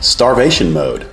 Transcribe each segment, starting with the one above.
Starvation mode.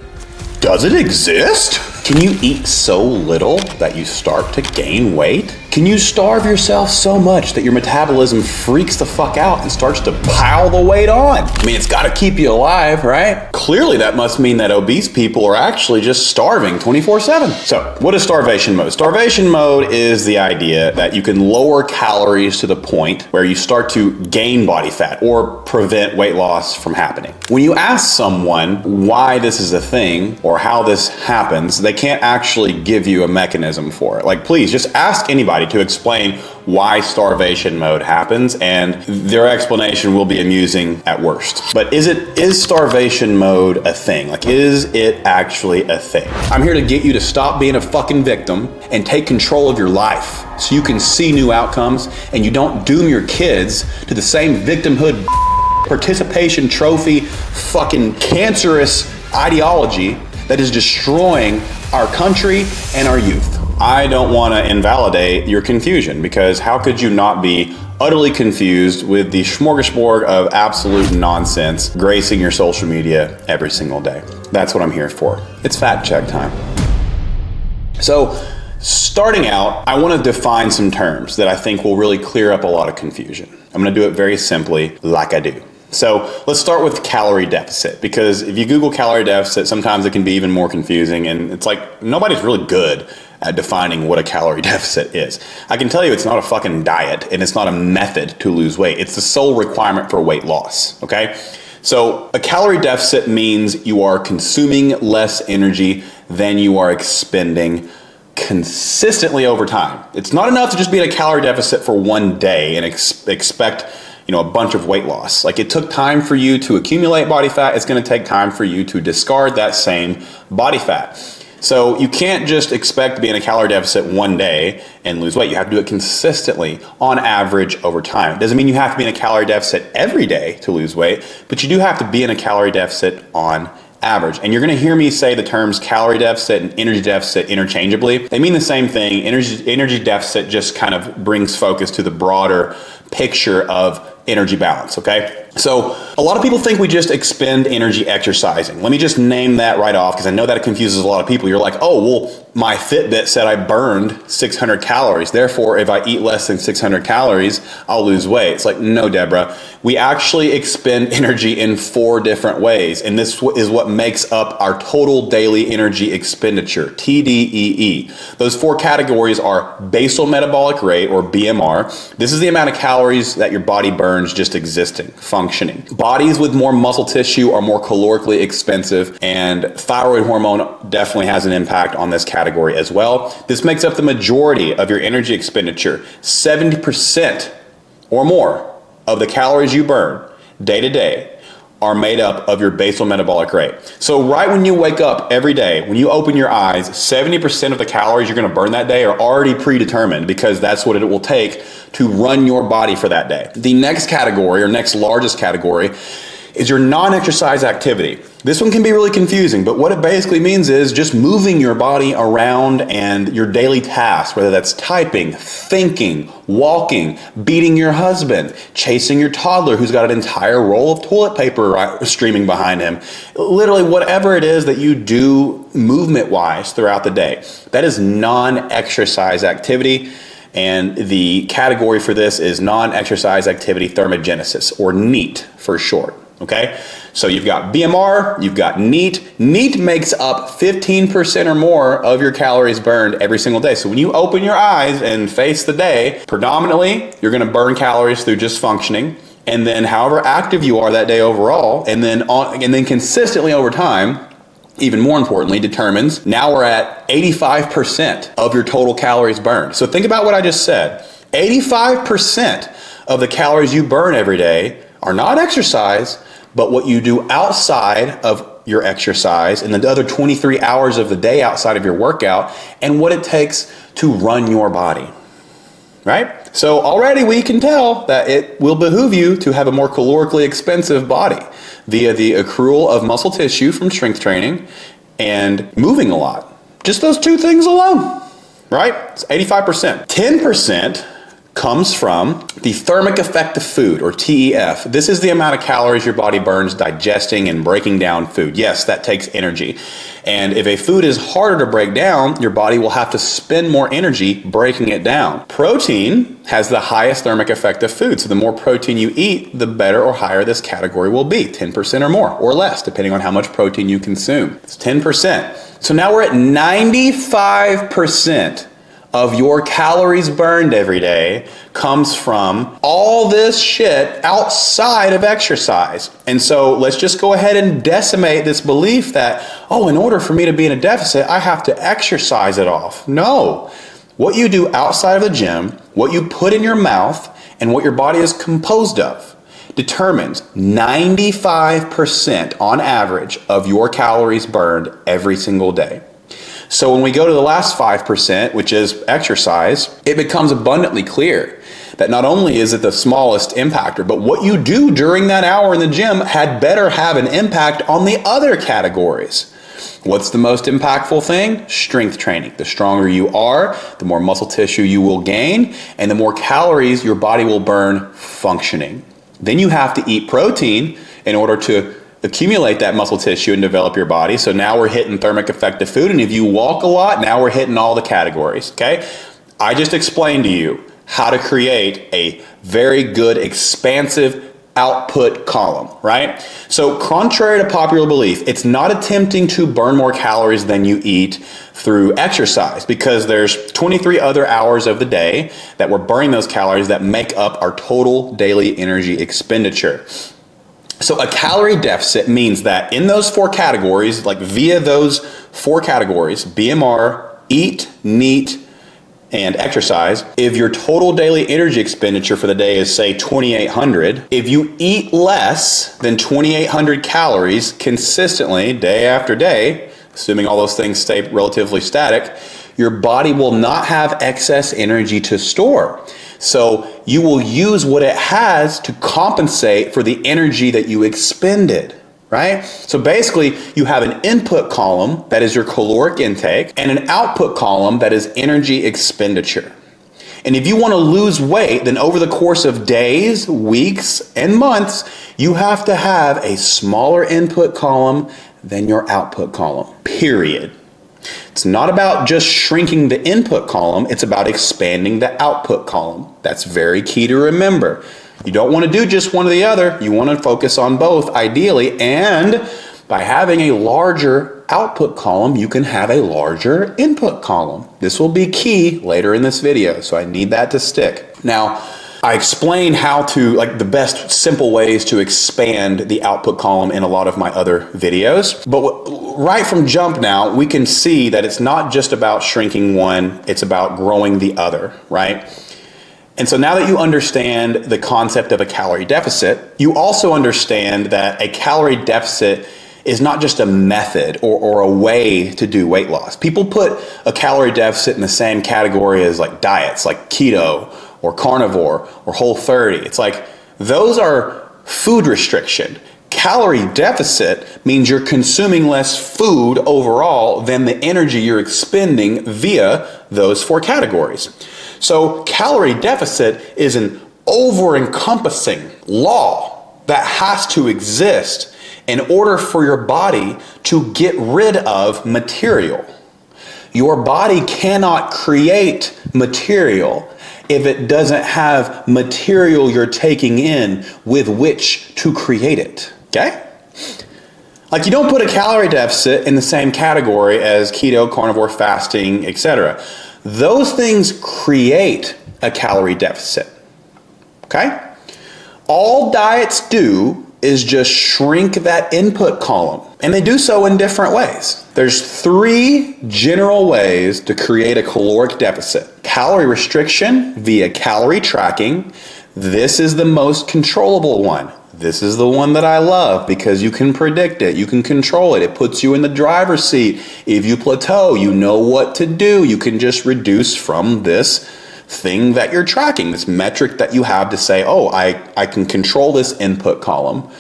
Does it exist? Can you eat so little that you start to gain weight? Can you starve yourself so much that your metabolism freaks the fuck out and starts to pile the weight on? I mean, it's gotta keep you alive, right? Clearly that must mean that obese people are actually just starving 24/7. So, what is starvation mode? Starvation mode is the idea that you can lower calories to the point where you start to gain body fat or prevent weight loss from happening. When you ask someone why this is a thing or how this happens, they can't actually give you a mechanism for it. Like, please just ask anybody to explain why starvation mode happens, and their explanation will be amusing at worst. But is starvation mode a thing? Like, is it actually a thing? I'm here to get you to stop being a fucking victim and take control of your life so you can see new outcomes and you don't doom your kids to the same victimhood participation trophy fucking cancerous ideology that is destroying our country and our youth. I don't want to invalidate your confusion, because how could you not be utterly confused with the smorgasbord of absolute nonsense gracing your social media every single day? That's what I'm here for. It's fact check time. So, starting out, I want to define some terms that I think will really clear up a lot of confusion. I'm going to do it very simply, like I do. So let's start with calorie deficit, because if you Google calorie deficit, sometimes it can be even more confusing, and it's like nobody's really good at defining what a calorie deficit is. I can tell you it's not a fucking diet, and it's not a method to lose weight. It's the sole requirement for weight loss, okay? So a calorie deficit means you are consuming less energy than you are expending consistently over time. It's not enough to just be in a calorie deficit for one day and expect a bunch of weight loss. Like, it took time for you to accumulate body fat. It's going to take time for you to discard that same body fat. So you can't just expect to be in a calorie deficit one day and lose weight. You have to do it consistently on average over time. It doesn't mean you have to be in a calorie deficit every day to lose weight, but you do have to be in a calorie deficit on average. And you're going to hear me say the terms calorie deficit and energy deficit interchangeably. They mean the same thing. Energy deficit just kind of brings focus to the broader picture of energy balance, okay? So a lot of people think we just expend energy exercising. Let me just name that right off, because I know that it confuses a lot of people. You're like, oh, well, my Fitbit said I burned 600 calories. Therefore, if I eat less than 600 calories, I'll lose weight. It's like, no, Deborah. We actually expend energy in 4 different ways. And this is what makes up our total daily energy expenditure, TDEE. Those 4 categories are basal metabolic rate, or BMR. This is the amount of calories that your body burns just existing, functioning. Bodies with more muscle tissue are more calorically expensive, and thyroid hormone definitely has an impact on this category as well. This makes up the majority of your energy expenditure. 70% or more of the calories you burn day to day are made up of your basal metabolic rate. So right when you wake up every day, when you open your eyes, 70% of the calories you're going to burn that day are already predetermined, because that's what it will take to run your body for that day. The next category, or next largest category, is your non-exercise activity. This one can be really confusing, but what it basically means is just moving your body around and your daily tasks, whether that's typing, thinking, walking, beating your husband, chasing your toddler who's got an entire roll of toilet paper streaming behind him. Literally whatever it is that you do movement-wise throughout the day, that is non-exercise activity. And the category for this is non-exercise activity thermogenesis, or NEAT for short. Okay, so you've got BMR, you've got NEAT. NEAT makes up 15% or more of your calories burned every single day. So when you open your eyes and face the day, predominantly you're going to burn calories through just functioning, and then however active you are that day overall, and then consistently over time, even more importantly, determines now we're at 85% of your total calories burned. So think about what I just said. 85% of the calories you burn every day are not exercise, but what you do outside of your exercise and the other 23 hours of the day outside of your workout, and what it takes to run your body, right? So already we can tell that it will behoove you to have a more calorically expensive body via the accrual of muscle tissue from strength training and moving a lot. Just those 2 things alone, right? It's 85%. 10% comes from the thermic effect of food, or TEF. This is the amount of calories your body burns digesting and breaking down food. Yes, that takes energy. And if a food is harder to break down, your body will have to spend more energy breaking it down. Protein has the highest thermic effect of food. So the more protein you eat, the better or higher this category will be. 10% or more, or less, depending on how much protein you consume. It's 10%. So now we're at 95% of your calories burned every day comes from all this shit outside of exercise. And so let's just go ahead and decimate this belief that, oh, in order for me to be in a deficit, I have to exercise it off. No. What you do outside of the gym, what you put in your mouth, and what your body is composed of determines 95% on average of your calories burned every single day. So when we go to the last 5%, which is exercise, it becomes abundantly clear that not only is it the smallest impactor, but what you do during that hour in the gym had better have an impact on the other categories. What's the most impactful thing? Strength training. The stronger you are, the more muscle tissue you will gain, and the more calories your body will burn functioning. Then you have to eat protein in order to accumulate that muscle tissue and develop your body. So now we're hitting thermic effect of food, and if you walk a lot, now we're hitting all the categories, okay? I just explained to you how to create a very good expansive output column, right? So contrary to popular belief, it's not attempting to burn more calories than you eat through exercise, because there's 23 other hours of the day that we're burning those calories that make up our total daily energy expenditure. So a calorie deficit means that in those four categories, like via those four categories, BMR, eat, NEAT, and exercise, if your total daily energy expenditure for the day is, say, 2,800, if you eat less than 2,800 calories consistently day after day, assuming all those things stay relatively static, your body will not have excess energy to store. So you will use what it has to compensate for the energy that you expended, right? So basically, you have an input column that is your caloric intake and an output column that is energy expenditure. And if you want to lose weight, then over the course of days, weeks, and months, you have to have a smaller input column than your output column, period. It's not about just shrinking the input column, it's about expanding the output column. That's very key to remember. You don't want to do just one or the other, you want to focus on both ideally, and by having a larger output column, you can have a larger input column. This will be key later in this video, so I need that to stick. Now, I explain how to, like, the best simple ways to expand the output column in a lot of my other videos. But right from jump now, we can see that it's not just about shrinking one, it's about growing the other, right? And so now that you understand the concept of a calorie deficit, you also understand that a calorie deficit is not just a method or a way to do weight loss. People put a calorie deficit in the same category as like diets, like keto, or carnivore, or Whole30. It's like, those are food restriction. Calorie deficit means you're consuming less food overall than the energy you're expending via those four categories. So calorie deficit is an over-encompassing law that has to exist in order for your body to get rid of material. Your body cannot create material if it doesn't have material you're taking in with which to create it, okay? Like, you don't put a calorie deficit in the same category as keto, carnivore, fasting, etc. Those things create a calorie deficit, okay? All diets do is just shrink that input column, and they do so in different ways. There's three general ways to create a caloric deficit. Calorie restriction via calorie tracking. This is the most controllable one. This is the one that I love because you can predict it, you can control it. It puts you in the driver's seat. If you plateau, you know what to do. You can just reduce from this thing that you're tracking, this metric that you have to say, oh, I can control this input column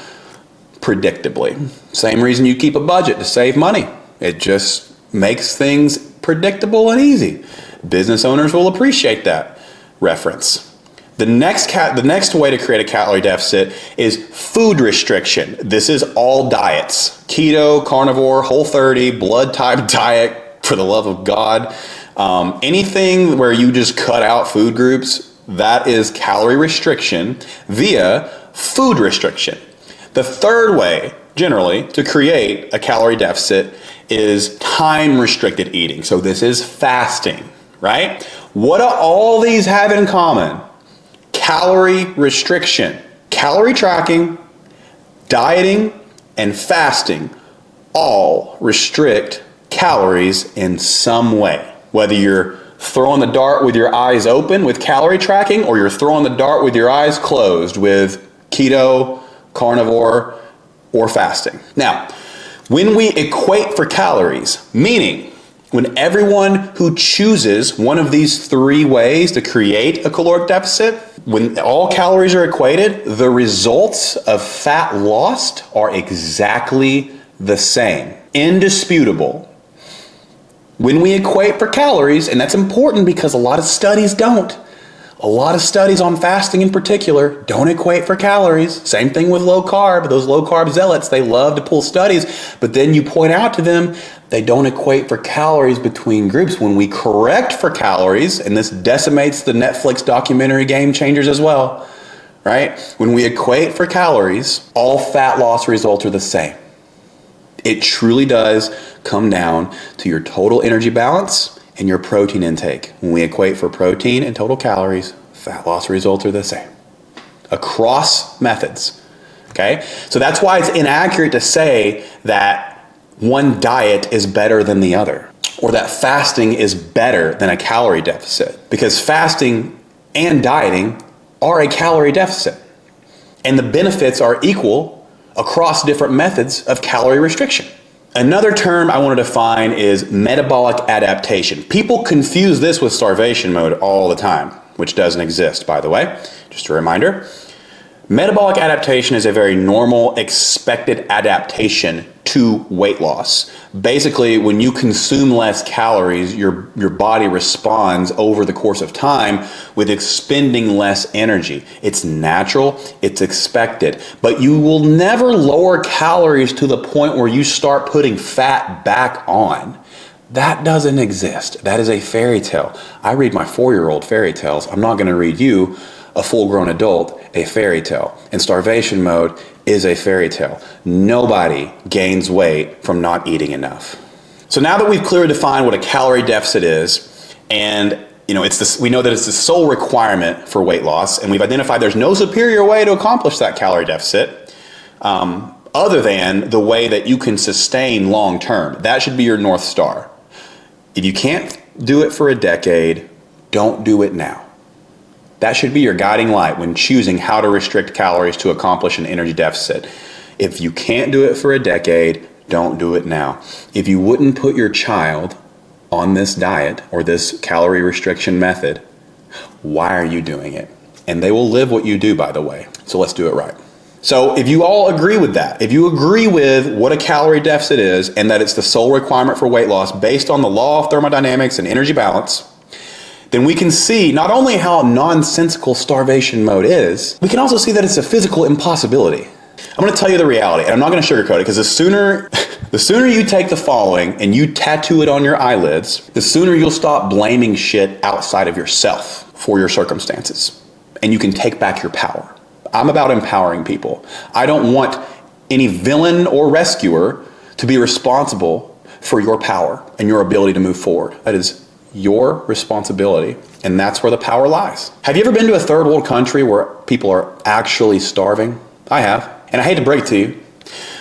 predictably. Same reason you keep a budget, to save money. It just makes things predictable and easy. Business owners will appreciate that reference. The next way to create a calorie deficit is food restriction. This is all diets. Keto, carnivore, Whole30, blood type diet, for the love of God. Anything where you just cut out food groups, that is calorie restriction via food restriction. The third way, generally, to create a calorie deficit is time restricted eating. So this is fasting, right? What do all these have in common? Calorie restriction. Calorie tracking, dieting, and fasting all restrict calories in some way. Whether you're throwing the dart with your eyes open with calorie tracking, or you're throwing the dart with your eyes closed with keto, carnivore, or fasting. Now, when we equate for calories, meaning when everyone who chooses one of these three ways to create a caloric deficit, when all calories are equated, the results of fat lost are exactly the same. Indisputable. When we equate for calories, and that's important because a lot of studies don't. A lot of studies on fasting in particular don't equate for calories. Same thing with low carb. Those low carb zealots, they love to pull studies, but then you point out to them they don't equate for calories between groups. When we correct for calories, and this decimates the Netflix documentary Game Changers as well, right? When we equate for calories, all fat loss results are the same. It truly does come down to your total energy balance and your protein intake. When we equate for protein and total calories, fat loss results are the same across methods, okay? So that's why it's inaccurate to say that one diet is better than the other, or that fasting is better than a calorie deficit, because fasting and dieting are a calorie deficit, and the benefits are equal across different methods of calorie restriction. Another term I want to define is metabolic adaptation. People confuse this with starvation mode all the time, which doesn't exist, by the way. Just a reminder. Metabolic adaptation is a very normal, expected adaptation to weight loss. Basically, when you consume less calories, your body responds over the course of time with expending less energy. It's natural, it's expected, but you will never lower calories to the point where you start putting fat back on. That doesn't exist. That is a fairy tale. I read my 4-year-old fairy tales. I'm not going to read you, a full-grown adult, a fairy tale. And starvation mode is a fairy tale. Nobody gains weight from not eating enough. So now that we've clearly defined what a calorie deficit is, and we know that it's the sole requirement for weight loss, and we've identified there's no superior way to accomplish that calorie deficit other than the way that you can sustain long term. That should be your North Star. If you can't do it for a decade, don't do it now. That should be your guiding light when choosing how to restrict calories to accomplish an energy deficit. If you can't do it for a decade, don't do it now. If you wouldn't put your child on this diet or this calorie restriction method, why are you doing it? And they will live what you do, by the way. So let's do it right. So if you all agree with that, if you agree with what a calorie deficit is and that it's the sole requirement for weight loss based on the law of thermodynamics and energy balance, then we can see not only how nonsensical starvation mode is, we can also see that it's a physical impossibility. I'm going to tell you the reality, and I'm not going to sugarcoat it, because the sooner you take the following and you tattoo it on your eyelids, the sooner you'll stop blaming shit outside of yourself for your circumstances, and you can take back your power. I'm about empowering people. I don't want any villain or rescuer to be responsible for your power and your ability to move forward. That is your responsibility, and that's where the power lies. Have you ever been to a third world country where people are actually starving? I have, and I hate to break it to you,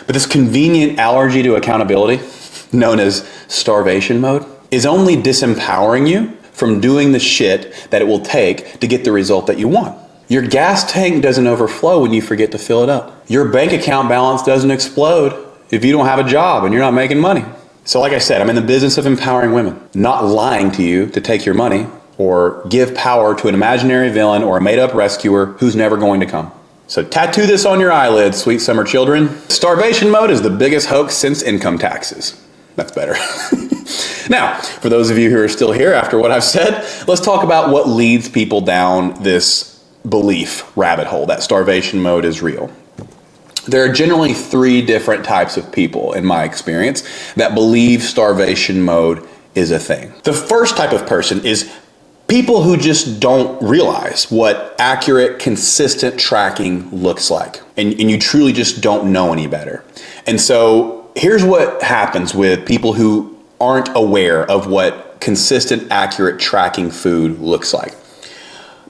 but this convenient allergy to accountability, known as starvation mode, is only disempowering you from doing the shit that it will take to get the result that you want. Your gas tank doesn't overflow when you forget to fill it up. Your bank account balance doesn't explode if you don't have a job and you're not making money. So like I said, I'm in the business of empowering women, not lying to you to take your money or give power to an imaginary villain or a made-up rescuer who's never going to come. So tattoo this on your eyelids, sweet summer children. Starvation mode is the biggest hoax since income taxes. That's better. Now, for those of you who are still here after what I've said, let's talk about what leads people down this belief rabbit hole that starvation mode is real. There are generally 3 different types of people, in my experience, that believe starvation mode is a thing. The first type of person is people who just don't realize what accurate, consistent tracking looks like. And you truly just don't know any better. And so here's what happens with people who aren't aware of what consistent, accurate tracking food looks like.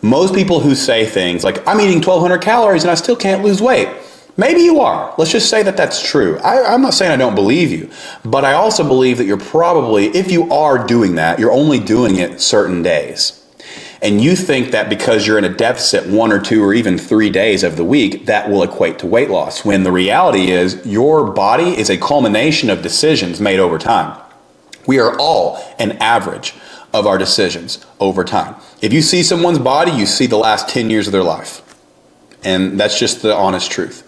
Most people who say things like, I'm eating 1,200 calories and I still can't lose weight. Maybe you are. Let's just say that that's true. I'm not saying I don't believe you, but I also believe that you're probably, if you are doing that, you're only doing it certain days. And you think that because you're in a deficit 1 or 2 or even 3 days of the week, that will equate to weight loss. When the reality is your body is a culmination of decisions made over time. We are all an average of our decisions over time. If you see someone's body, you see the last 10 years of their life. And that's just the honest truth.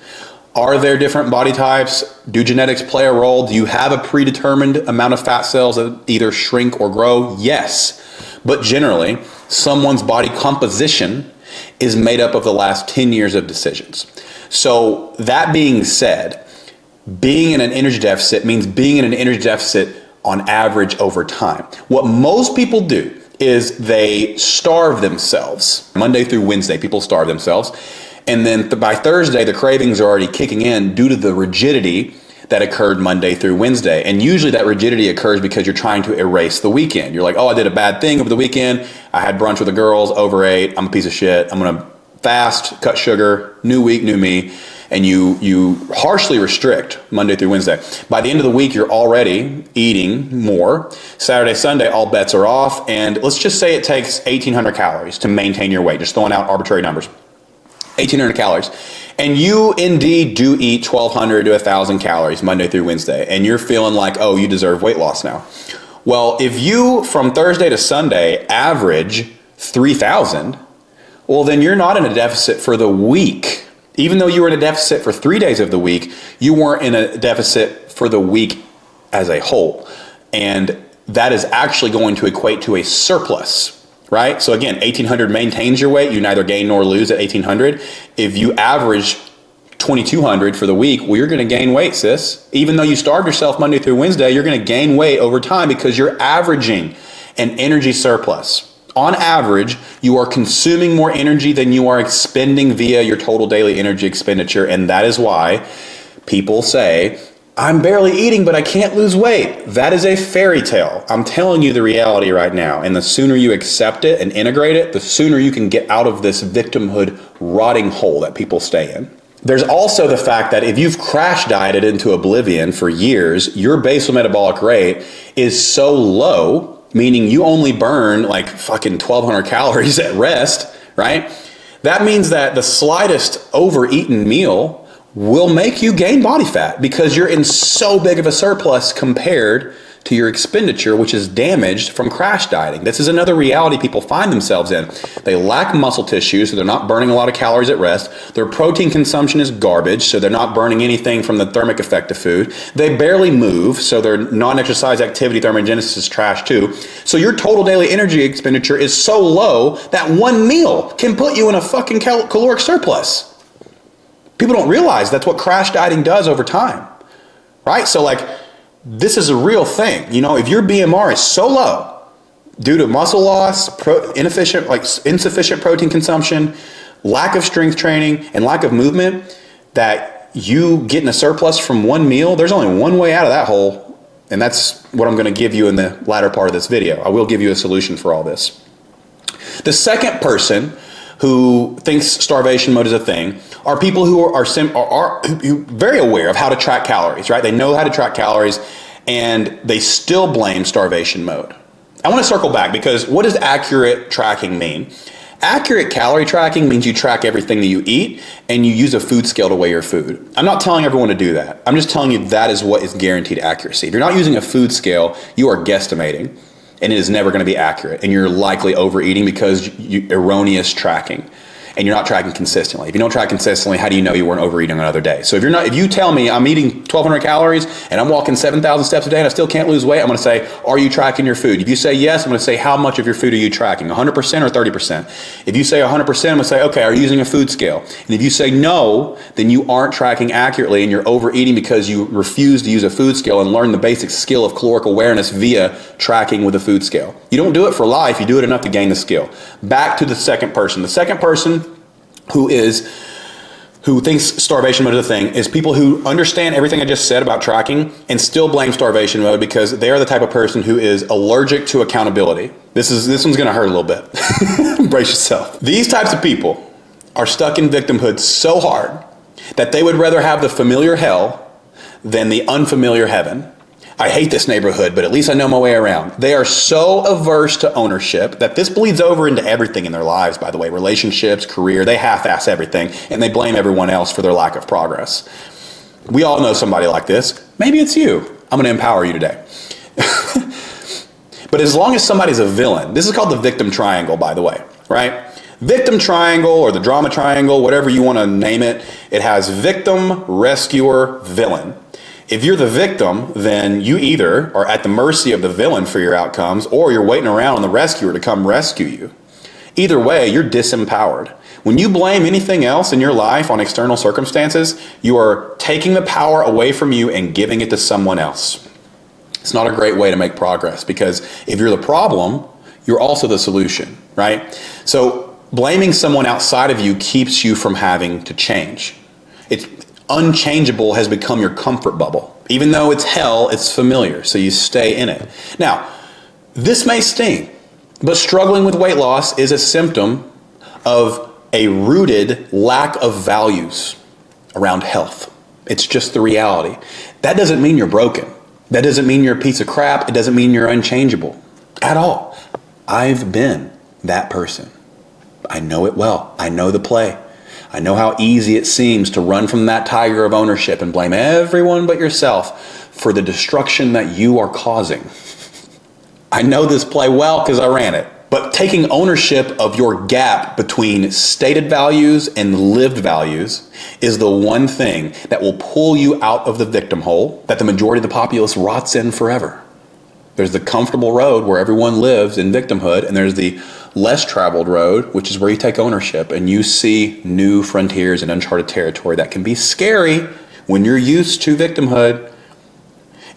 Are there different body types? Do genetics play a role? Do you have a predetermined amount of fat cells that either shrink or grow? Yes. But generally, someone's body composition is made up of the last 10 years of decisions. So that being said, being in an energy deficit means being in an energy deficit on average over time. What most people do is they starve themselves. Monday through Wednesday, people starve themselves. And then by Thursday, the cravings are already kicking in due to the rigidity that occurred Monday through Wednesday. And usually that rigidity occurs because you're trying to erase the weekend. You're like, oh, I did a bad thing over the weekend. I had brunch with the girls, overate. I'm a piece of shit. I'm going to fast, cut sugar, new week, new me. And you harshly restrict Monday through Wednesday. By the end of the week, you're already eating more. Saturday, Sunday, all bets are off. And let's just say it takes 1,800 calories to maintain your weight, just throwing out arbitrary numbers. 1,800 calories. And you indeed do eat 1,200 to 1,000 calories Monday through Wednesday. And you're feeling like, oh, you deserve weight loss now. Well, if you from Thursday to Sunday average 3,000, well, then you're not in a deficit for the week. Even though you were in a deficit for 3 days of the week, you weren't in a deficit for the week as a whole. And that is actually going to equate to a surplus, right? So again, 1,800 maintains your weight. You neither gain nor lose at 1,800. If you average 2,200 for the week, well, you're going to gain weight, sis. Even though you starved yourself Monday through Wednesday, you're going to gain weight over time because you're averaging an energy surplus. On average, you are consuming more energy than you are expending via your total daily energy expenditure. And that is why people say, I'm barely eating, but I can't lose weight. That is a fairy tale. I'm telling you the reality right now. And the sooner you accept it and integrate it, the sooner you can get out of this victimhood rotting hole that people stay in. There's also the fact that if you've crash dieted into oblivion for years, your basal metabolic rate is so low, meaning you only burn like fucking 1,200 calories at rest, right? That means that the slightest overeaten meal will make you gain body fat because you're in so big of a surplus compared to your expenditure, which is damaged from crash dieting. This is another reality people find themselves in. They lack muscle tissue, so they're not burning a lot of calories at rest. Their protein consumption is garbage, so they're not burning anything from the thermic effect of food. They barely move, so their non-exercise activity thermogenesis is trash too. So your total daily energy expenditure is so low that one meal can put you in a fucking caloric surplus. People don't realize that's what crash dieting does over time, right? So like, this is a real thing. You know, if your BMR is so low due to muscle loss, insufficient protein consumption, lack of strength training, and lack of movement, that you get in a surplus from one meal, there's only one way out of that hole. And that's what I'm going to give you in the latter part of this video. I will give you a solution for all this. The second person who thinks starvation mode is a thing are people who are very aware of how to track calories, right? They know how to track calories and they still blame starvation mode. I want to circle back because what does accurate tracking mean? Accurate calorie tracking means you track everything that you eat and you use a food scale to weigh your food. I'm not telling everyone to do that. I'm just telling you that is what is guaranteed accuracy. If you're not using a food scale, you are guesstimating. And it is never going to be accurate. And you're likely overeating because erroneous tracking. and you're not tracking consistently. If you don't track consistently, how do you know you weren't overeating on another day? So if you tell me I'm eating 1,200 calories and I'm walking 7,000 steps a day and I still can't lose weight, I'm going to say, are you tracking your food? If you say yes, I'm going to say, how much of your food are you tracking? 100% or 30%? If you say 100%, I'm going to say, okay, are you using a food scale? And if you say no, then you aren't tracking accurately and you're overeating because you refuse to use a food scale and learn the basic skill of caloric awareness via tracking with a food scale. You don't do it for life, you do it enough to gain the skill. Back to the second person. The second person who thinks starvation mode is a thing is people who understand everything I just said about tracking and still blame starvation mode because they are the type of person who is allergic to accountability. This one's going to hurt a little bit. Brace yourself. These types of people are stuck in victimhood so hard that they would rather have the familiar hell than the unfamiliar heaven. I hate this neighborhood, but at least I know my way around. They are so averse to ownership that this bleeds over into everything in their lives, by the way. Relationships, career, they half-ass everything, and they blame everyone else for their lack of progress. We all know somebody like this. Maybe it's you. I'm going to empower you today. But as long as somebody's a villain, this is called the victim triangle, by the way, right? Victim triangle or the drama triangle, whatever you want to name it, it has victim, rescuer, villain. If you're the victim, then you either are at the mercy of the villain for your outcomes or you're waiting around on the rescuer to come rescue you. Either way, you're disempowered. When you blame anything else in your life on external circumstances, you are taking the power away from you and giving it to someone else. It's not a great way to make progress because if you're the problem, you're also the solution, right? So blaming someone outside of you keeps you from having to change. It's unchangeable has become your comfort bubble. Even though it's hell, it's familiar, so you stay in it. Now, this may sting, but struggling with weight loss is a symptom of a rooted lack of values around health. It's just the reality. That doesn't mean you're broken. That doesn't mean you're a piece of crap. It doesn't mean you're unchangeable at all. I've been that person. I know it well. I know the play. I know how easy it seems to run from that tiger of ownership and blame everyone but yourself for the destruction that you are causing. I know this play well because I ran it. But taking ownership of your gap between stated values and lived values is the one thing that will pull you out of the victim hole that the majority of the populace rots in forever. There's the comfortable road where everyone lives in victimhood, and there's the less traveled road, which is where you take ownership and you see new frontiers and uncharted territory that can be scary when you're used to victimhood.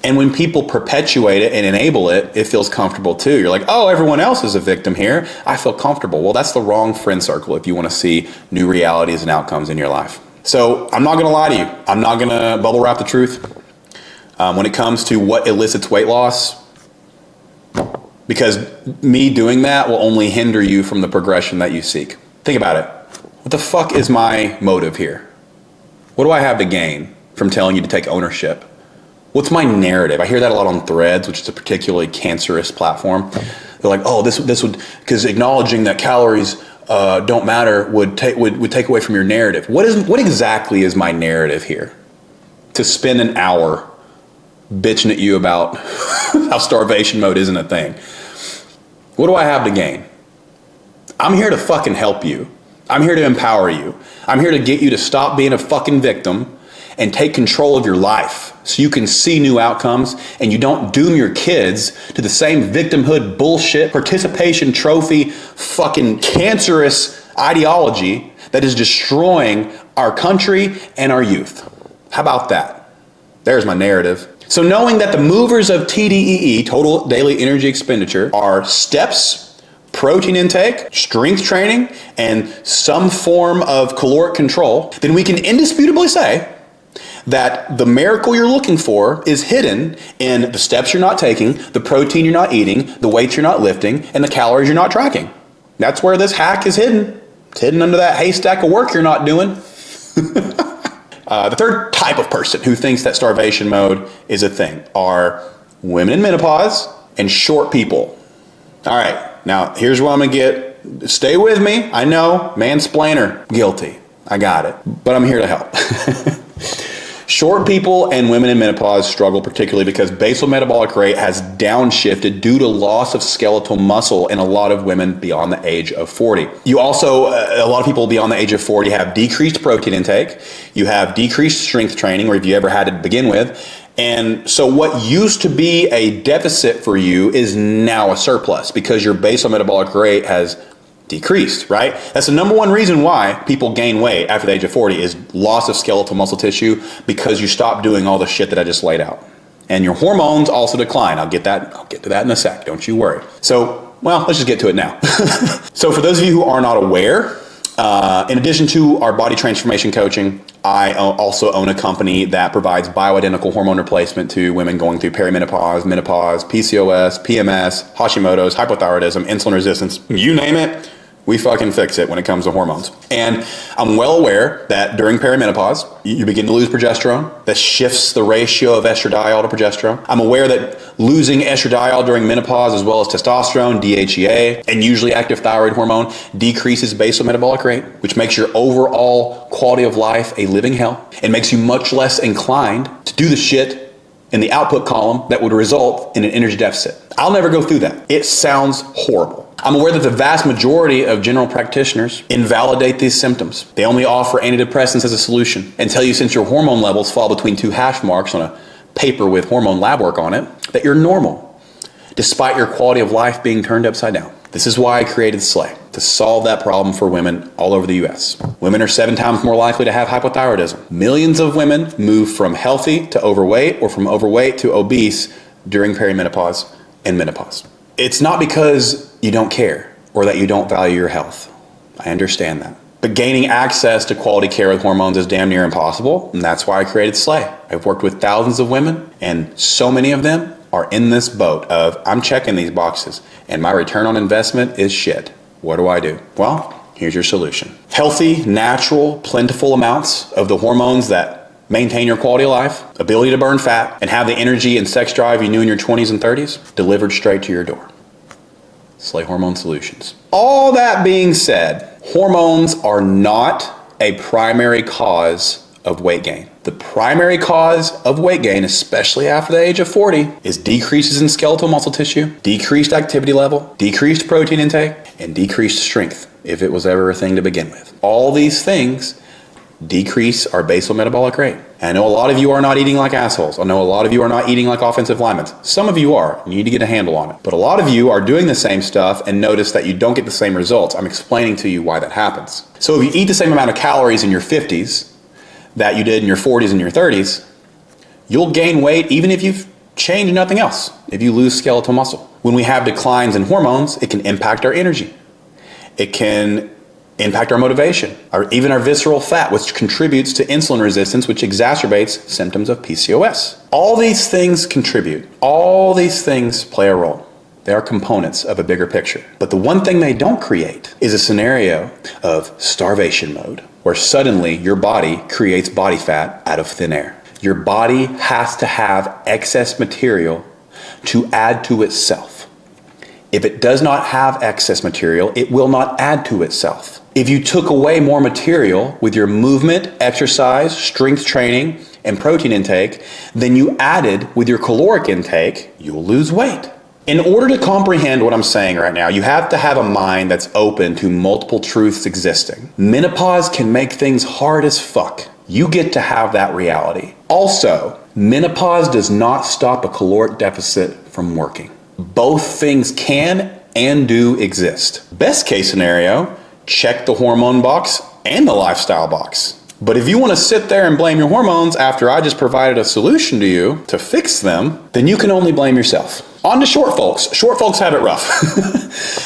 And when people perpetuate it and enable it, it feels comfortable too. You're like, oh, everyone else is a victim here. I feel comfortable. Well, that's the wrong friend circle if you want to see new realities and outcomes in your life. So I'm not going to lie to you. I'm not going to bubble wrap the truth when it comes to what elicits weight loss. Because me doing that will only hinder you from the progression that you seek. Think about it. What the fuck is my motive here? What do I have to gain from telling you to take ownership? What's my narrative? I hear that a lot on Threads, which is a particularly cancerous platform. They're like, oh, this would, because acknowledging that calories don't matter would take away from your narrative. What exactly is my narrative here? To spend an hour bitching at you about how starvation mode isn't a thing. What do I have to gain? I'm here to fucking help you. I'm here to empower you. I'm here to get you to stop being a fucking victim and take control of your life so you can see new outcomes and you don't doom your kids to the same victimhood bullshit, participation trophy, fucking cancerous ideology that is destroying our country and our youth. How about that? There's my narrative. So knowing that the movers of TDEE, total daily energy expenditure, are steps, protein intake, strength training, and some form of caloric control, then we can indisputably say that the miracle you're looking for is hidden in the steps you're not taking, the protein you're not eating, the weights you're not lifting, and the calories you're not tracking. That's where this hack is hidden. It's hidden under that haystack of work you're not doing. The third type of person who thinks that starvation mode is a thing are women in menopause and short people. All right, now here's what I'm gonna get. Stay with me. I know, mansplainer, guilty. I got it, but I'm here to help. Short people and women in menopause struggle particularly because basal metabolic rate has downshifted due to loss of skeletal muscle in a lot of women beyond the age of 40. You also, a lot of people beyond the age of 40 have decreased protein intake. You have decreased strength training, or if you ever had it to begin with. And so what used to be a deficit for you is now a surplus because your basal metabolic rate has decreased, right? That's the number one reason why people gain weight after the age of 40 is loss of skeletal muscle tissue, because you stop doing all the shit that I just laid out. And your hormones also decline. I'll get to that in a sec. Don't you worry. So, well, let's just get to it now. So for those of you who are not aware, in addition to our body transformation coaching, I also own a company that provides bioidentical hormone replacement to women going through perimenopause, menopause, PCOS, PMS, Hashimoto's, hypothyroidism, insulin resistance, you name it. We fucking fix it when it comes to hormones. And I'm well aware that during perimenopause, you begin to lose progesterone. That shifts the ratio of estradiol to progesterone. I'm aware that losing estradiol during menopause, as well as testosterone, DHEA, and usually active thyroid hormone, decreases basal metabolic rate, which makes your overall quality of life a living hell and makes you much less inclined to do the shit in the output column that would result in an energy deficit. I'll never go through that. It sounds horrible. I'm aware that the vast majority of general practitioners invalidate these symptoms. They only offer antidepressants as a solution and tell you since your hormone levels fall between 2 hash marks on a paper with hormone lab work on it, that you're normal, despite your quality of life being turned upside down. This is why I created Slay, to solve that problem for women all over the US. Women are 7 times more likely to have hypothyroidism. Millions of women move from healthy to overweight or from overweight to obese during perimenopause and menopause. It's not because you don't care or that you don't value your health. I understand that. But gaining access to quality care with hormones is damn near impossible, and that's why I created Slay. I've worked with thousands of women, and so many of them are in this boat of, I'm checking these boxes, and my return on investment is shit. What do I do? Well, here's your solution. Healthy, natural, plentiful amounts of the hormones that maintain your quality of life, ability to burn fat, and have the energy and sex drive you knew in your 20s and 30s delivered straight to your door. Slay Hormone Solutions. All that being said, hormones are not a primary cause of weight gain. The primary cause of weight gain, especially after the age of 40, is decreases in skeletal muscle tissue, decreased activity level, decreased protein intake, and decreased strength, if it was ever a thing to begin with. All these things decrease our basal metabolic rate. And I know a lot of you are not eating like assholes. I know a lot of you are not eating like offensive linemen. Some of you are. You need to get a handle on it. But a lot of you are doing the same stuff and notice that you don't get the same results. I'm explaining to you why that happens. So if you eat the same amount of calories in your 50s that you did in your 40s and your 30s, you'll gain weight even if you've changed nothing else, if you lose skeletal muscle. When we have declines in hormones, it can impact our energy. It can impact our motivation, or even our visceral fat, which contributes to insulin resistance, which exacerbates symptoms of PCOS. All these things contribute. All these things play a role. They are components of a bigger picture. But the one thing they don't create is a scenario of starvation mode, where suddenly your body creates body fat out of thin air. Your body has to have excess material to add to itself. If it does not have excess material, it will not add to itself. If you took away more material with your movement, exercise, strength training, and protein intake than you added with your caloric intake, you'll lose weight. In order to comprehend what I'm saying right now, you have to have a mind that's open to multiple truths existing. Menopause can make things hard as fuck. You get to have that reality. Also, menopause does not stop a caloric deficit from working. Both things can and do exist. Best case scenario, check the hormone box and the lifestyle box. But if you want to sit there and blame your hormones after I just provided a solution to you to fix them, then you can only blame yourself. On to short folks. Short folks have it rough.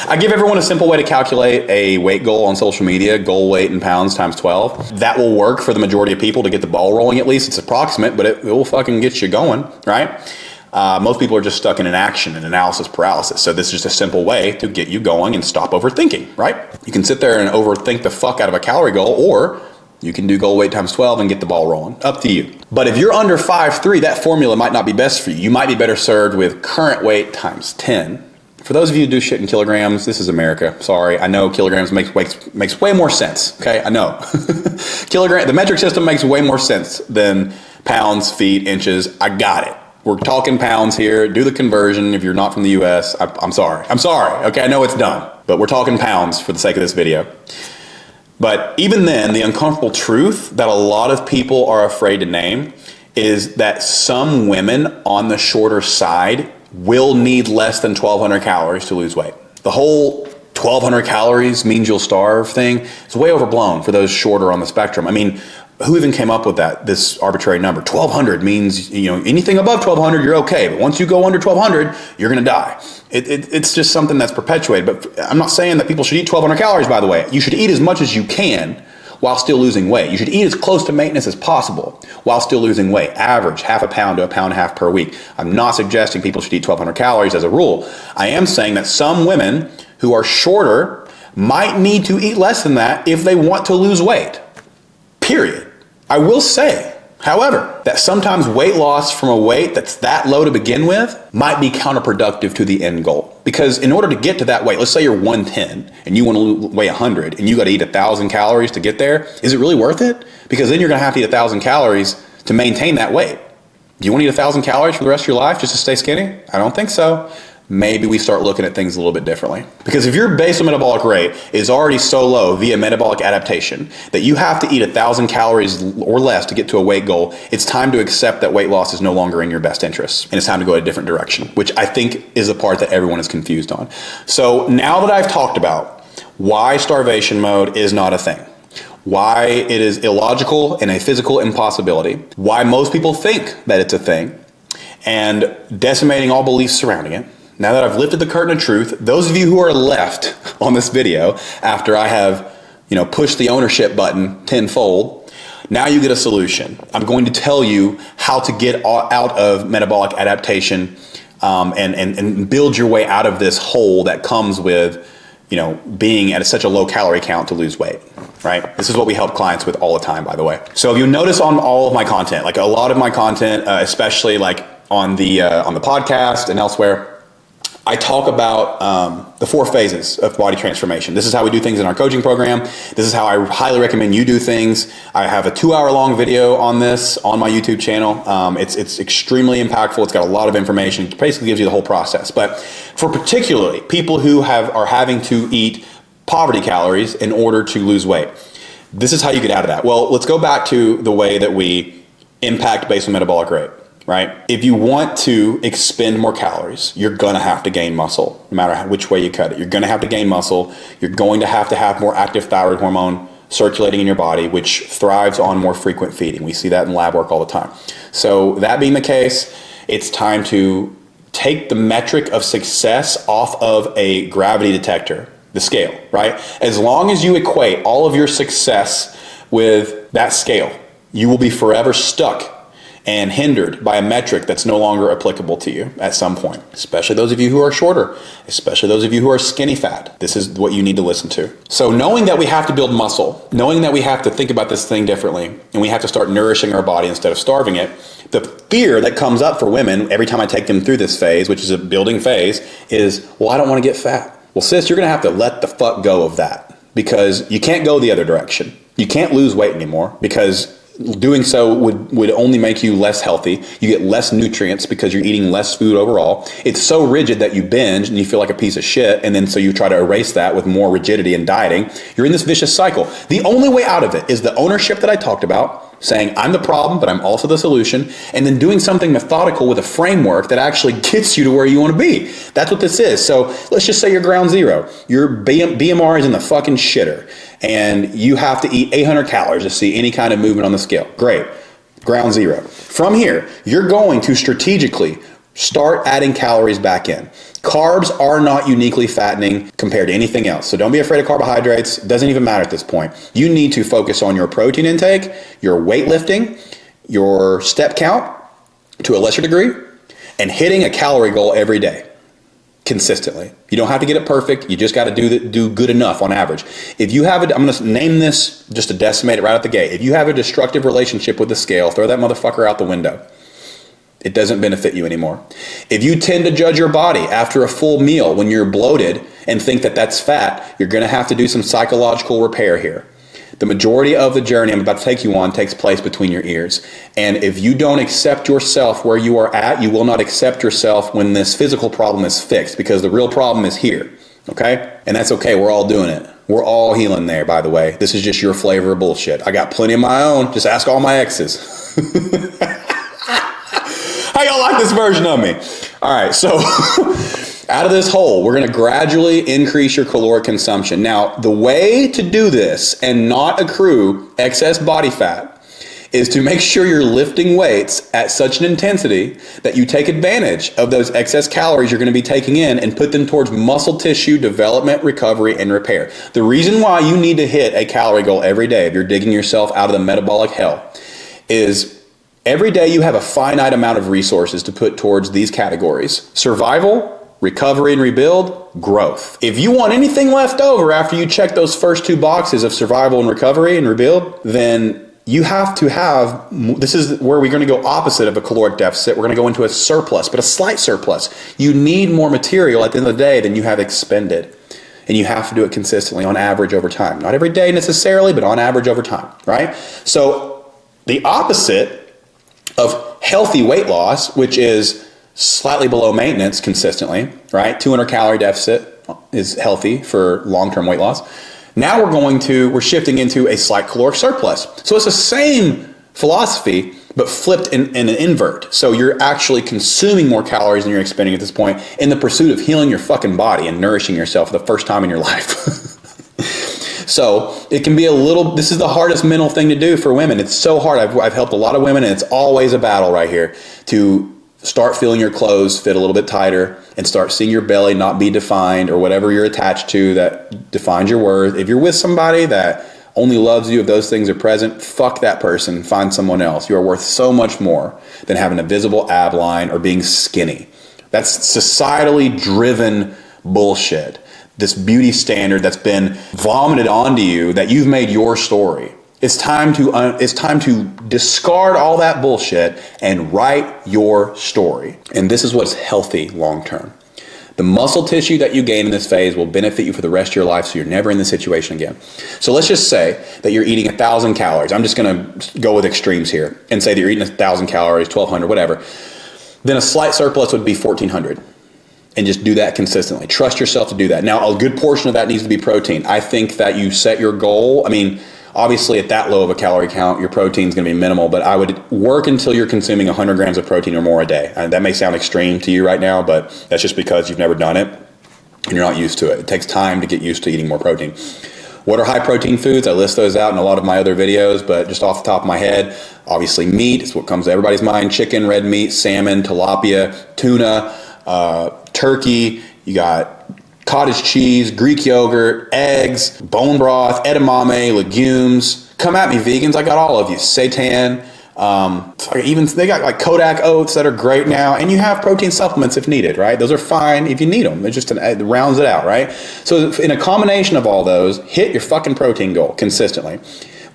I give everyone a simple way to calculate a weight goal on social media, goal weight in pounds times 12. That will work for the majority of people to get the ball rolling at least. It's approximate, but it will fucking get you going, right? Most people are just stuck in inaction and analysis paralysis. So this is just a simple way to get you going and stop overthinking, right? You can sit there and overthink the fuck out of a calorie goal, or you can do goal weight times 12 and get the ball rolling. Up to you. But if you're under 5'3", that formula might not be best for you. You might be better served with current weight times 10. For those of you who do shit in kilograms, this is America. Sorry, I know kilograms makes way more sense. Okay, I know. The metric system makes way more sense than Pounds, feet, inches, I got it. We're talking pounds here. Do the conversion if you're not from the US. I'm sorry. Okay, I know it's dumb, but we're talking pounds for the sake of this video. But even then, the uncomfortable truth that a lot of people are afraid to name is that some women on the shorter side will need less than 1,200 calories to lose weight. The whole 1,200 calories means you'll starve thing is way overblown for those shorter on the spectrum. I mean, who even came up with this arbitrary number? 1,200 means, anything above 1,200, you're okay. But once you go under 1,200, you're going to die. It's just something that's perpetuated. But I'm not saying that people should eat 1,200 calories, by the way. You should eat as much as you can while still losing weight. You should eat as close to maintenance as possible while still losing weight. Average half a pound to a pound and a half per week. I'm not suggesting people should eat 1,200 calories as a rule. I am saying that some women who are shorter might need to eat less than that if they want to lose weight. Period. I will say, however, that sometimes weight loss from a weight that's that low to begin with might be counterproductive to the end goal. Because in order to get to that weight, let's say you're 110 and you want to weigh 100 and you got to eat 1,000 calories to get there. Is it really worth it? Because then you're going to have to eat 1,000 calories to maintain that weight. Do you want to eat 1,000 calories for the rest of your life just to stay skinny? I don't think so. Maybe we start looking at things a little bit differently. Because if your basal metabolic rate is already so low via metabolic adaptation that you have to eat 1,000 calories or less to get to a weight goal, it's time to accept that weight loss is no longer in your best interest. And it's time to go a different direction, which I think is the part that everyone is confused on. So now that I've talked about why starvation mode is not a thing, why it is illogical and a physical impossibility, why most people think that it's a thing, and decimating all beliefs surrounding it, now that I've lifted the curtain of truth, those of you who are left on this video after I have, pushed the ownership button tenfold, now you get a solution. I'm going to tell you how to get out of metabolic adaptation and build your way out of this hole that comes with, being at such a low calorie count to lose weight, right? This is what we help clients with all the time, by the way. So if you notice on all of my content, like a lot of my content, especially like on the podcast and elsewhere, I talk about the 4 phases of body transformation. This is how we do things in our coaching program. This is how I highly recommend you do things. I have a 2-hour-long video on this on my YouTube channel. It's extremely impactful. It's got a lot of information. It basically gives you the whole process. But for particularly people who are having to eat poverty calories in order to lose weight, this is how you get out of that. Well, let's go back to the way that we impact basal metabolic rate. Right? If you want to expend more calories, you're going to have to gain muscle, no matter which way you cut it. You're going to have to gain muscle. You're going to have more active thyroid hormone circulating in your body, which thrives on more frequent feeding. We see that in lab work all the time. So that being the case, it's time to take the metric of success off of a gravity detector, the scale, right? As long as you equate all of your success with that scale, you will be forever stuck and hindered by a metric that's no longer applicable to you at some point, especially those of you who are shorter, especially those of you who are skinny fat. This is what you need to listen to. So knowing that we have to build muscle, knowing that we have to think about this thing differently, and we have to start nourishing our body instead of starving it, the fear that comes up for women every time I take them through this phase, which is a building phase, is, well, I don't want to get fat. Well, sis, you're going to have to let the fuck go of that because you can't go the other direction. You can't lose weight anymore because doing so would only make you less healthy. You get less nutrients because you're eating less food overall. It's so rigid that you binge and you feel like a piece of shit, and then so you try to erase that with more rigidity and dieting. You're in this vicious cycle. The only way out of it is the ownership that I talked about, saying I'm the problem, but I'm also the solution, and then doing something methodical with a framework that actually gets you to where you want to be. That's what this is. So let's just say you're ground zero. Your BMR is in the fucking shitter, and you have to eat 800 calories to see any kind of movement on the scale. Great. Ground zero. From here, you're going to strategically start adding calories back in. Carbs are not uniquely fattening compared to anything else. So don't be afraid of carbohydrates. It doesn't even matter at this point. You need to focus on your protein intake, your weightlifting, your step count to a lesser degree, and hitting a calorie goal every day consistently. You don't have to get it perfect. You just got to do good enough on average. If you have I'm going to name this just to decimate it right out the gate. If you have a destructive relationship with the scale, throw that motherfucker out the window. It doesn't benefit you anymore. If you tend to judge your body after a full meal when you're bloated and think that that's fat, you're going to have to do some psychological repair here. The majority of the journey I'm about to take you on takes place between your ears. And if you don't accept yourself where you are at, you will not accept yourself when this physical problem is fixed, because the real problem is here. Okay? And that's okay. We're all doing it. We're all healing there, by the way. This is just your flavor of bullshit. I got plenty of my own. Just ask all my exes. How y'all like this version of me? All right, so out of this hole, we're going to gradually increase your caloric consumption. Now, the way to do this and not accrue excess body fat is to make sure you're lifting weights at such an intensity that you take advantage of those excess calories you're going to be taking in and put them towards muscle tissue development, recovery, and repair. The reason why you need to hit a calorie goal every day if you're digging yourself out of the metabolic hell is every day you have a finite amount of resources to put towards these categories: survival, recovery and rebuild, growth. If you want anything left over after you check those first two boxes of survival and recovery and rebuild, then you have to have, this is where we're going to go opposite of a caloric deficit. We're going to go into a surplus, but a slight surplus. You need more material at the end of the day than you have expended. And you have to do it consistently on average over time. Not every day necessarily, but on average over time, right? So the opposite of healthy weight loss, which is slightly below maintenance consistently, right? 200 calorie deficit is healthy for long-term weight loss. Now we're shifting into a slight caloric surplus. So it's the same philosophy, but flipped in an invert. So you're actually consuming more calories than you're expending at this point in the pursuit of healing your fucking body and nourishing yourself for the first time in your life. So it can be this is the hardest mental thing to do for women. It's so hard. I've helped a lot of women, and it's always a battle right here to start feeling your clothes fit a little bit tighter and start seeing your belly not be defined or whatever you're attached to that defines your worth. If you're with somebody that only loves you if those things are present, fuck that person. Find someone else. You are worth so much more than having a visible ab line or being skinny. That's societally driven bullshit. This beauty standard that's been vomited onto you that you've made your story. It's time to discard all that bullshit and write your story. And this is what's healthy long term. The muscle tissue that you gain in this phase will benefit you for the rest of your life, so you're never in this situation again. So let's just say that you're eating 1,000 calories. I'm just going to go with extremes here and say that you're eating 1,000 calories, 1,200, whatever. Then a slight surplus would be 1,400. And just do that consistently. Trust yourself to do that. Now, a good portion of that needs to be protein. I think that you set your goal. I mean, obviously at that low of a calorie count, your protein is going to be minimal, but I would work until you're consuming 100 grams of protein or more a day. And that may sound extreme to you right now, but that's just because you've never done it and you're not used to it. It takes time to get used to eating more protein. What are high protein foods? I list those out in a lot of my other videos, but just off the top of my head, obviously meat is what comes to everybody's mind. Chicken, red meat, salmon, tilapia, tuna, turkey, you got cottage cheese, Greek yogurt, eggs, bone broth, edamame, legumes. Come at me, vegans. I got all of you. Seitan. Even they got like Kodak oats that are great now, and you have protein supplements if needed, right? Those are fine if you need them. It rounds it out, right? So in a combination of all those, hit your fucking protein goal consistently.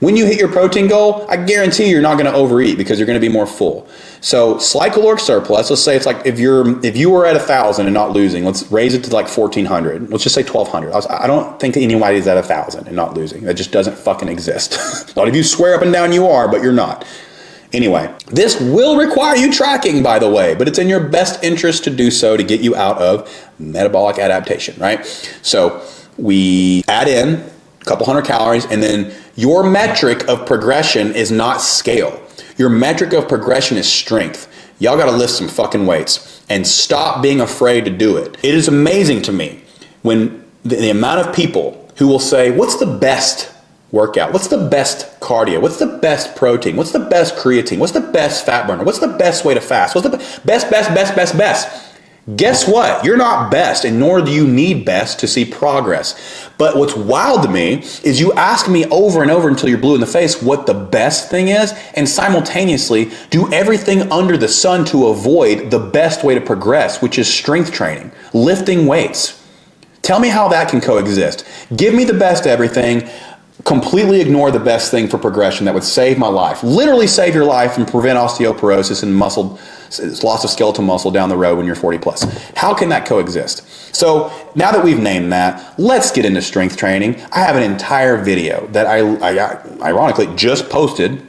When you hit your protein goal, I guarantee you're not going to overeat because you're going to be more full. So slight caloric surplus, let's say it's like if you were at 1,000 and not losing, let's raise it to like 1,400. Let's just say 1,200. I don't think that anybody's at 1,000 and not losing. That just doesn't fucking exist. A lot of you swear up and down you are, but you're not. Anyway, this will require you tracking, by the way, but it's in your best interest to do so to get you out of metabolic adaptation, right? So we add in a couple hundred calories, and then your metric of progression is not scale. Your metric of progression is strength. Y'all got to lift some fucking weights and stop being afraid to do it. It is amazing to me when the amount of people who will say, what's the best workout? What's the best cardio? What's the best protein? What's the best creatine? What's the best fat burner? What's the best way to fast? What's the best? Guess what? You're not best, and nor do you need best to see progress. But what's wild to me is you ask me over and over until you're blue in the face what the best thing is, and simultaneously do everything under the sun to avoid the best way to progress, which is strength training, lifting weights. Tell me how that can coexist. Give me the best everything, completely ignore the best thing for progression that would save my life, literally save your life and prevent osteoporosis and muscle It's loss of skeletal muscle down the road when you're 40 plus. How can that coexist? So now that we've named that, let's get into strength training. I have an entire video that I ironically just posted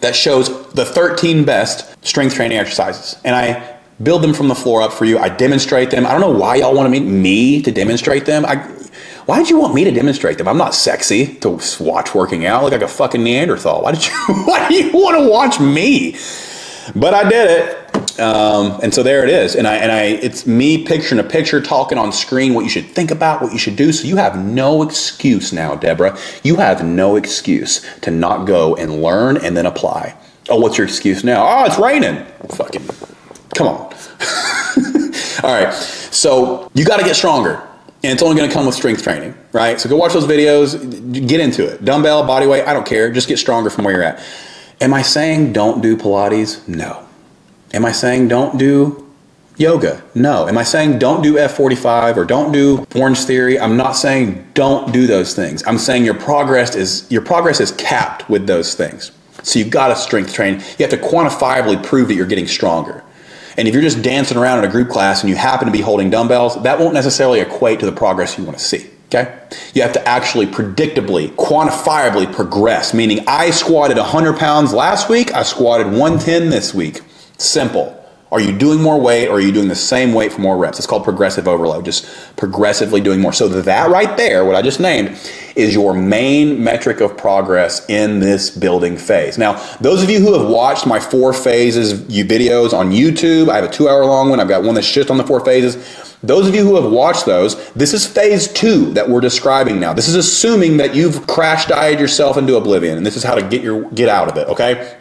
that shows the 13 best strength training exercises. And I build them from the floor up for you. I demonstrate them. I don't know why y'all want me to demonstrate them. Why did you want me to demonstrate them? I'm not sexy to watch working out. I look like a fucking Neanderthal. Why do you want to watch me? But I did it. And so there it is. And it's me picture in a picture talking on screen what you should think about, what you should do. So you have no excuse now, Deborah. You have no excuse to not go and learn and then apply. Oh, what's your excuse now? Oh, it's raining. Fucking, come on. All right. So you got to get stronger. And it's only going to come with strength training, right? So go watch those videos, get into it. Dumbbell, body weight, I don't care. Just get stronger from where you're at. Am I saying don't do Pilates? No. Am I saying don't do yoga? No. Am I saying don't do F45 or don't do Orange Theory? I'm not saying don't do those things. I'm saying your progress is capped with those things. So you've got to strength train. You have to quantifiably prove that you're getting stronger. And if you're just dancing around in a group class and you happen to be holding dumbbells, that won't necessarily equate to the progress you want to see, okay? You have to actually predictably, quantifiably progress, meaning I squatted 100 pounds last week, I squatted 110 this week. Simple. Are you doing more weight or are you doing the same weight for more reps? It's called progressive overload, just progressively doing more. So that right there, what I just named, is your main metric of progress in this building phase. Now, those of you who have watched my 4 phases videos on YouTube, I have a 2-hour long one. I've got one that's just on the 4 phases. Those of you who have watched those, this is phase 2 that we're describing now. This is assuming that you've crash dieted yourself into oblivion, and this is how to get out of it, okay?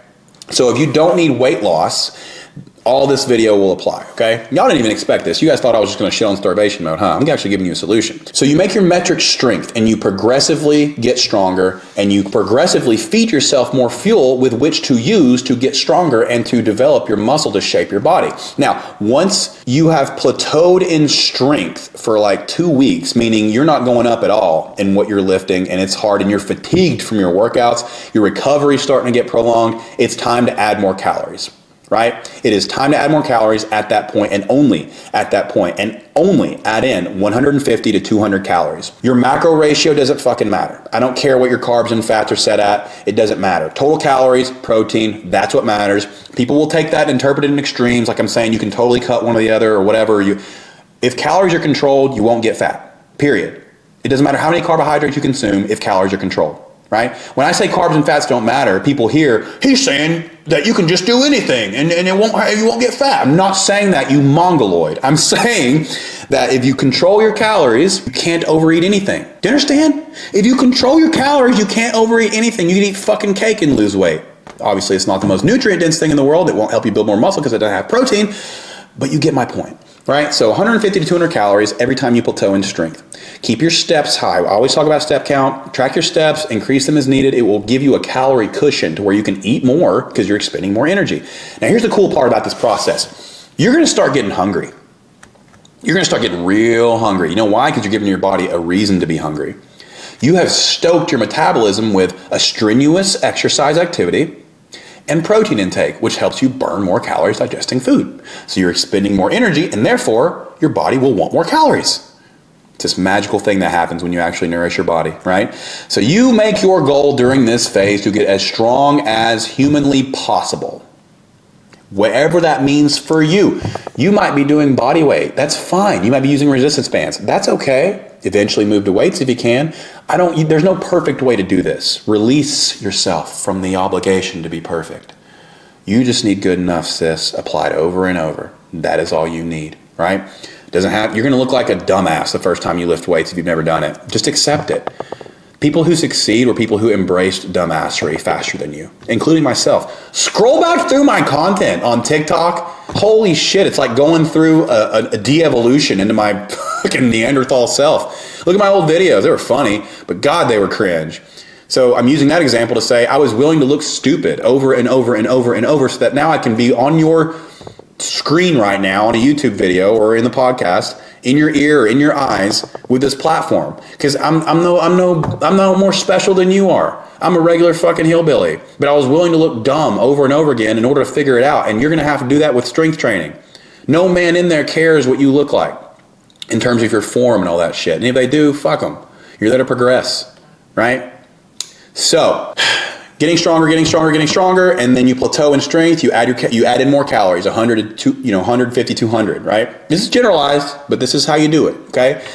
So if you don't need weight loss, all this video will apply, okay? Y'all didn't even expect this. You guys thought I was just gonna shit on starvation mode, huh? I'm actually giving you a solution. So you make your metric strength and you progressively get stronger and you progressively feed yourself more fuel with which to use to get stronger and to develop your muscle to shape your body. Now, once you have plateaued in strength for like 2 weeks, meaning you're not going up at all in what you're lifting and it's hard and you're fatigued from your workouts, your recovery's starting to get prolonged, it's time to add more calories. Right? It is time to add more calories at that point and only at that point and only add in 150 to 200 calories. Your macro ratio doesn't fucking matter. I don't care what your carbs and fats are set at. It doesn't matter. Total calories, protein, that's what matters. People will take that and interpret it in extremes. Like I'm saying, you can totally cut one or the other or whatever. If calories are controlled, you won't get fat, period. It doesn't matter how many carbohydrates you consume if calories are controlled. Right? When I say carbs and fats don't matter, people hear, he's saying that you can just do anything and you won't get fat. I'm not saying that, you mongoloid. I'm saying that if you control your calories, you can't overeat anything. Do you understand? If you control your calories, you can't overeat anything. You can eat fucking cake and lose weight. Obviously, it's not the most nutrient-dense thing in the world. It won't help you build more muscle because it doesn't have protein, but you get my point. Right? So 150 to 200 calories every time you plateau in strength. Keep your steps high. I always talk about step count. Track your steps, increase them as needed. It will give you a calorie cushion to where you can eat more because you're expending more energy. Now here's the cool part about this process. You're going to start getting hungry. You're going to start getting real hungry. You know why? Because you're giving your body a reason to be hungry. You have stoked your metabolism with a strenuous exercise activity and protein intake, which helps you burn more calories digesting food. So you're expending more energy and therefore your body will want more calories. It's this magical thing that happens when you actually nourish your body, right? So you make your goal during this phase to get as strong as humanly possible. Whatever that means for you. You might be doing body weight. That's fine. You might be using resistance bands. That's okay. Eventually move to weights if you can. There's no perfect way to do this. Release yourself from the obligation to be perfect. You just need good enough, sis, applied over and over. That is all you need, right? You're going to look like a dumbass the first time you lift weights if you've never done it. Just accept it. People who succeed were people who embraced dumbassery faster than you, including myself. Scroll back through my content on TikTok. Holy shit, it's like going through a de-evolution into my fucking Neanderthal self. Look at my old videos. They were funny, but God, they were cringe. So I'm using that example to say I was willing to look stupid over and over and over and over so that now I can be on your screen right now on a YouTube video or in the podcast, in your ear or in your eyes with this platform. Because I'm no more special than you are. I'm a regular fucking hillbilly. But I was willing to look dumb over and over again in order to figure it out. And you're going to have to do that with strength training. No man in there cares what you look like in terms of your form and all that shit. And if they do, fuck them. You're there to progress, right? So, getting stronger, and then you plateau in strength. You add in more calories, 100 to 150, 200, right? This is generalized, but this is how you do it. Okay,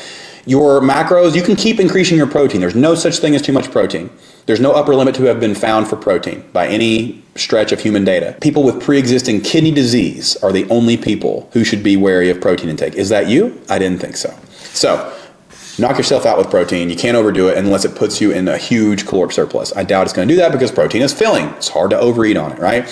your macros, you can keep increasing your protein. There's no such thing as too much protein. There's no upper limit to have been found for protein by any stretch of human data. People with pre-existing kidney disease are the only people who should be wary of protein intake. Is that you? I didn't think so. So, knock yourself out with protein. You can't overdo it unless it puts you in a huge caloric surplus. I doubt it's going to do that because protein is filling. It's hard to overeat on it, right?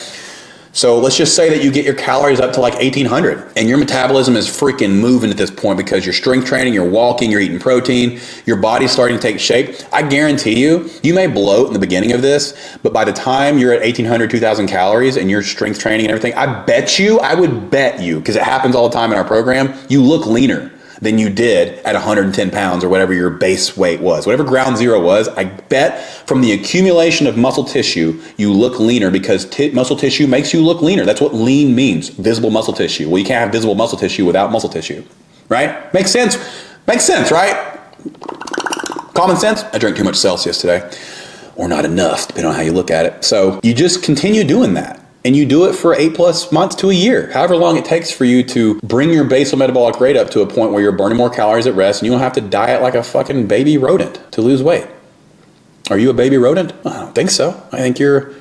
So let's just say that you get your calories up to like 1,800 and your metabolism is freaking moving at this point because you're strength training, you're walking, you're eating protein, your body's starting to take shape. I guarantee you, you may bloat in the beginning of this, but by the time you're at 1,800, 2,000 calories and you're strength training and everything, I would bet you, because it happens all the time in our program, you look leaner than you did at 110 pounds or whatever your base weight was. Whatever ground zero was, I bet from the accumulation of muscle tissue, you look leaner because muscle tissue makes you look leaner. That's what lean means, visible muscle tissue. Well, you can't have visible muscle tissue without muscle tissue, right? Makes sense? Makes sense, right? Common sense? I drank too much Celsius today, or not enough, depending on how you look at it. So you just continue doing that. And you do it for 8+ months to a year, however long it takes for you to bring your basal metabolic rate up to a point where you're burning more calories at rest and you don't have to diet like a fucking baby rodent to lose weight. Are you a baby rodent? I don't think so. I think you're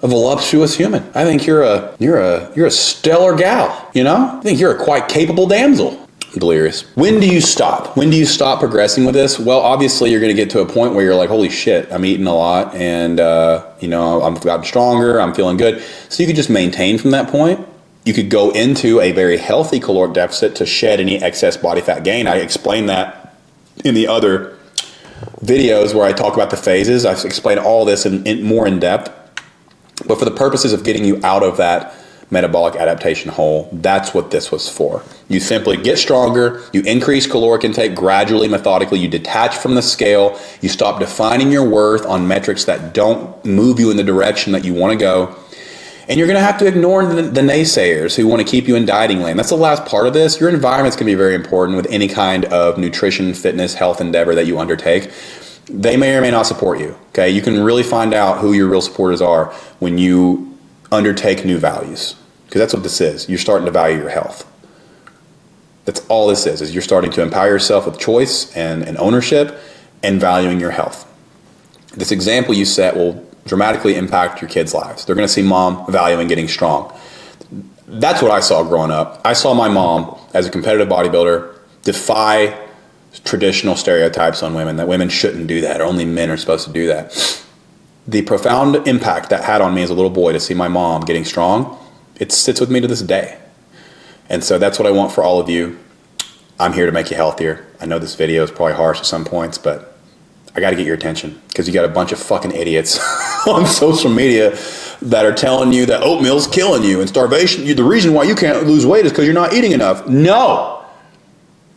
a voluptuous human. I think you're a stellar gal, you know? I think you're a quite capable damsel. I'm delirious. When do you stop? When do you stop progressing with this? Well, obviously you're going to get to a point where you're like, holy shit, I'm eating a lot and, I've gotten stronger, I'm feeling good. So you could just maintain from that point. You could go into a very healthy caloric deficit to shed any excess body fat gain. I explained that in the other videos where I talk about the phases. I've explained all this in more in depth. But for the purposes of getting you out of that metabolic adaptation hole, that's what this was for. You simply get stronger, you increase caloric intake gradually, methodically, you detach from the scale, you stop defining your worth on metrics that don't move you in the direction that you want to go, and you're going to have to ignore the naysayers who want to keep you in dieting land. That's the last part of this. Your environment's going to be very important with any kind of nutrition, fitness, health endeavor that you undertake. They may or may not support you, okay? You can really find out who your real supporters are when you undertake new values. Because that's what this is. You're starting to value your health. That's all this is you're starting to empower yourself with choice and ownership and valuing your health. This example you set will dramatically impact your kids' lives. They're going to see mom valuing getting strong. That's what I saw growing up. I saw my mom as a competitive bodybuilder defy traditional stereotypes on women, that women shouldn't do that, or only men are supposed to do that. The profound impact that had on me as a little boy to see my mom getting strong, it sits with me to this day. And so that's what I want for all of you. I'm here to make you healthier. I know this video is probably harsh at some points, but I got to get your attention because you got a bunch of fucking idiots on social media that are telling you that oatmeal's killing you and starvation. The reason why you can't lose weight is because you're not eating enough. No.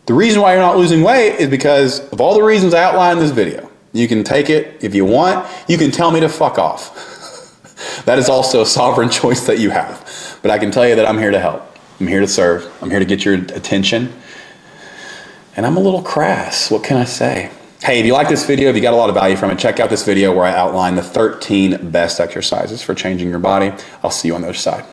The reason why you're not losing weight is because of all the reasons I outlined in this video. You can take it if you want. You can tell me to fuck off. That is also a sovereign choice that you have. But I can tell you that I'm here to help. I'm here to serve. I'm here to get your attention. And I'm a little crass. What can I say? Hey, if you like this video, if you got a lot of value from it, check out this video where I outline the 13 best exercises for changing your body. I'll see you on the other side.